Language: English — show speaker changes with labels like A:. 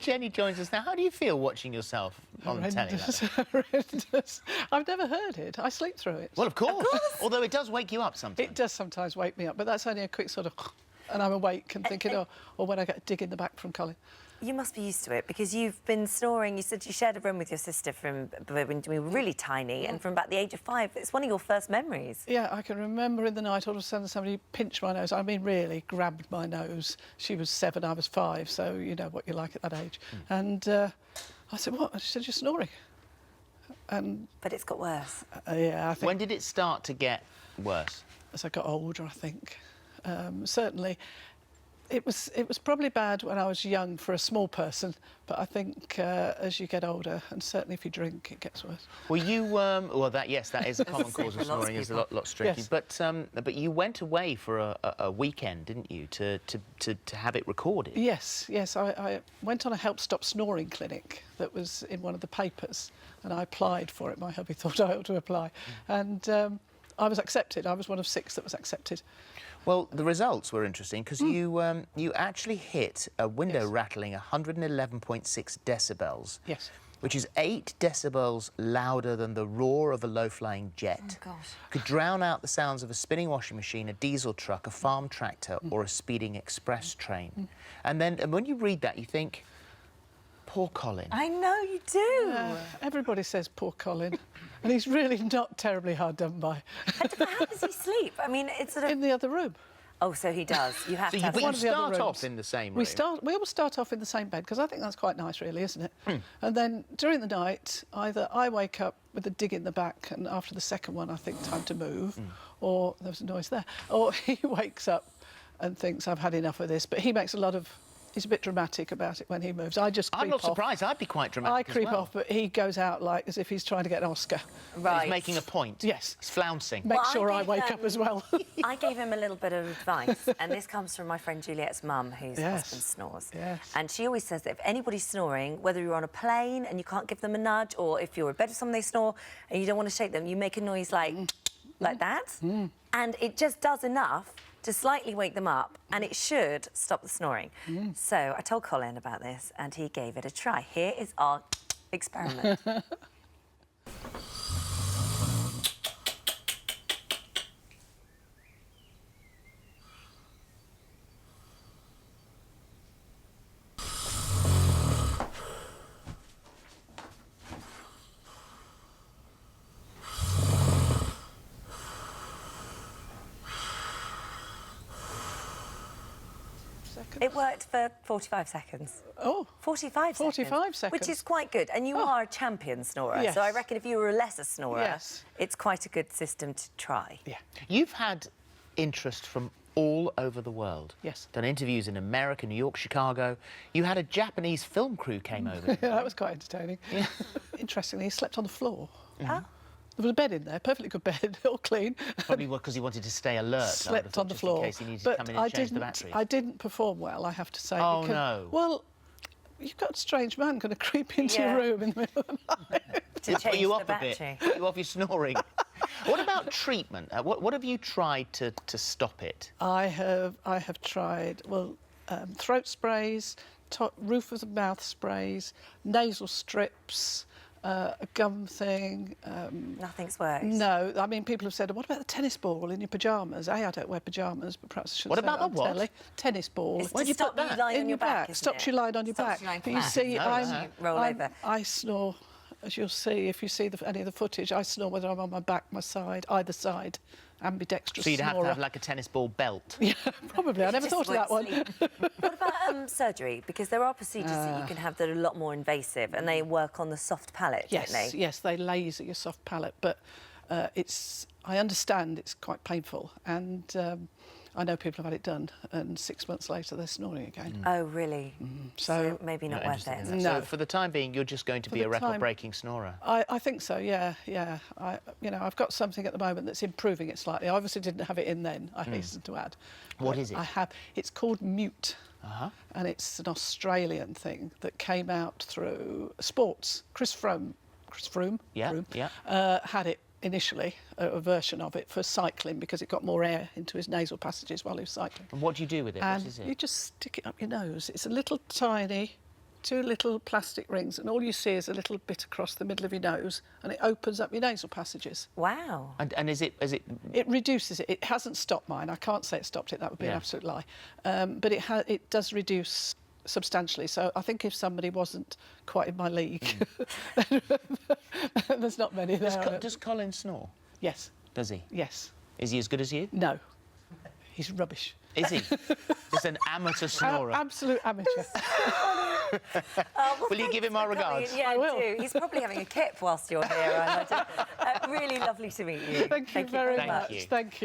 A: Jenny joins us now. How do you feel watching yourself on the telly?
B: Horrendous. I've never heard it. I sleep through it.
A: Well, of course. Although it does wake you up sometimes.
B: It does sometimes wake me up, but that's only a quick sort of... and I'm awake and thinking, or when I get a dig in the back from Colin.
C: You must be used to it because you've been snoring. You said you shared a room with your sister from when we were really tiny, and from about the age of 5. It's one of your first memories.
B: Yeah, I can remember in the night all of a sudden somebody pinched my nose. I mean, really grabbed my nose. She was 7, I was 5, so you know what you're like at that age. And I said, what? She said, you're snoring.
C: But it's got worse.
B: Yeah, I think...
A: When did it start to get worse?
B: As I got older, I think. Certainly. It was probably bad when I was young for a small person, but I think as you get older, and certainly if you drink, it gets worse.
A: Well, you well, that is a common cause of snoring. Is a lot streaky.
B: Yes.
A: But you went away for a weekend, didn't you, to have it recorded?
B: Yes. I went on a Help Stop Snoring clinic that was in one of the papers, and I applied for it. My hubby thought I ought to apply, and I was accepted. I was one of 6 that was accepted.
A: Well, the results were interesting because you actually hit a window rattling 111.6 decibels.
B: Yes.
A: Which is 8 decibels louder than the roar of a low-flying jet.
C: Oh, gosh.
A: Could drown out the sounds of a spinning washing machine, a diesel truck, a farm tractor, or a speeding express train. And when you read that, you think, poor Colin.
C: I know you do.
B: Everybody says poor Colin, and he's really not terribly hard done by.
C: But how does he sleep? I mean, it's sort of...
B: In the other room.
C: Oh, so he does. You have to have
A: But
C: one
A: you
C: of the other
A: start
C: rooms.
A: off in the same room.
B: We always start off in the same bed, because I think that's quite nice, really, isn't it? And then during the night, either I wake up with a dig in the back, and after the second one, I think time to move, or there was a noise there, or he wakes up and thinks I've had enough of this, but he makes a lot of... He's a bit dramatic about it when he moves. I just creep off.
A: I'm not surprised. I'd be quite dramatic
B: I creep
A: as well.
B: off, but he goes out like as if he's trying to get an Oscar.
C: Right.
A: He's making a point.
B: Yes.
A: He's flouncing.
B: Make
C: Well,
B: sure I wake up as well.
C: I gave him a little bit of advice, and this comes from my friend Juliet's mum, whose husband snores.
B: Yes.
C: And she always says that if anybody's snoring, whether you're on a plane and you can't give them a nudge, or if you're in bed with someone they snore and you don't want to shake them, you make a noise like that, and it just does enough to slightly wake them up, and it should stop the snoring. So I told Colin about this, and he gave it a try. Here is our experiment. It worked for 45 seconds.
B: Oh.
C: 45 seconds.
B: 45 seconds.
C: Which is quite good. And you are a champion snorer.
B: Yes.
C: So I reckon if you were a lesser snorer,
B: Yes.
C: it's quite a good system to try.
B: Yeah.
A: You've had interest from all over the world.
B: Yes.
A: Done interviews in America, New York, Chicago. You had a Japanese film crew came over.
B: Yeah, that was quite entertaining. Yeah. Interestingly, he slept on the floor.
C: Huh?
B: There was a bed in there, perfectly good bed, all clean.
A: Probably because he wanted to stay alert.
B: Slept on the
A: just
B: floor.
A: in case he needed
B: but
A: to come in and change the batteries.
B: I didn't perform well, I have to say.
A: Oh,
B: because,
A: no.
B: Well, you've got a strange man going to creep into your room in the middle of the night.
C: To
A: Put
C: change
A: you
C: the
A: off a bit.
C: battery.
A: Put you off your snoring. What about treatment? What have you tried to stop it?
B: I have tried, throat sprays, roof of the mouth sprays, nasal strips, a gum thing.
C: Nothing's worked.
B: No, I mean, people have said, what about the tennis ball in your pyjamas? I don't wear pyjamas, but perhaps I should
A: What
B: say
A: about
B: that on
A: the what?
B: telly. Tennis ball.
C: It's
A: Where
C: to
A: do you
C: stop
A: put
C: you
A: that?
C: lying
B: In
C: on
B: your
C: back.
B: Stops you lying on your back.
C: Stops you lying
B: But you
C: flat.
B: see,
A: No,
C: roll over.
B: I snore, as you'll see, if you see any of the footage, I snore whether I'm on my back, my side, either side, ambidextrous
A: So you'd have to
B: snorer.
A: have like a tennis ball belt.
B: Yeah, probably. I never
C: Just
B: thought of that one.
C: won't sleep. What about surgery? Because there are procedures that you can have that are a lot more invasive, and they work on the soft palate, don't they?
B: Yes, they laser your soft palate, but I understand it's quite painful, and I know people have had it done, and 6 months later they're snoring again.
C: Oh, really?
B: So
C: maybe not worth it.
A: So
B: No.
A: for the time being, you're just going to be
B: the
A: a record-breaking snorer.
B: I think so, yeah. I've got something at the moment that's improving it slightly. I obviously didn't have it in then, I hasten to add.
A: What is it?
B: It's called Mute, and it's an Australian thing that came out through sports. Chris Froome had it initially, a version of it for cycling, because it got more air into his nasal passages while he was cycling.
A: And what do you do with it?
B: And
A: what is it?
B: you just stick it up your nose. It's a little tiny two little plastic rings, and all you see is a little bit across the middle of your nose, and it opens up your nasal passages.
C: Wow.
A: And is it...
B: It reduces it. It hasn't stopped mine. I can't say it stopped it. That would be an absolute lie. But it does reduce substantially. So I think if somebody wasn't quite in my league, there's not many there.
A: Does Colin snore?
B: Yes.
A: Does he?
B: Yes.
A: Is he as good as you?
B: No. He's rubbish.
A: Is he? Just an amateur snorer.
B: Absolute amateur.
A: Will you give him our regards?
C: Yeah,
B: I will.
C: do. He's probably having a kip whilst you're here. Really lovely to meet you.
B: Thank you very
A: Thank
B: much.
A: you.
B: Thank you.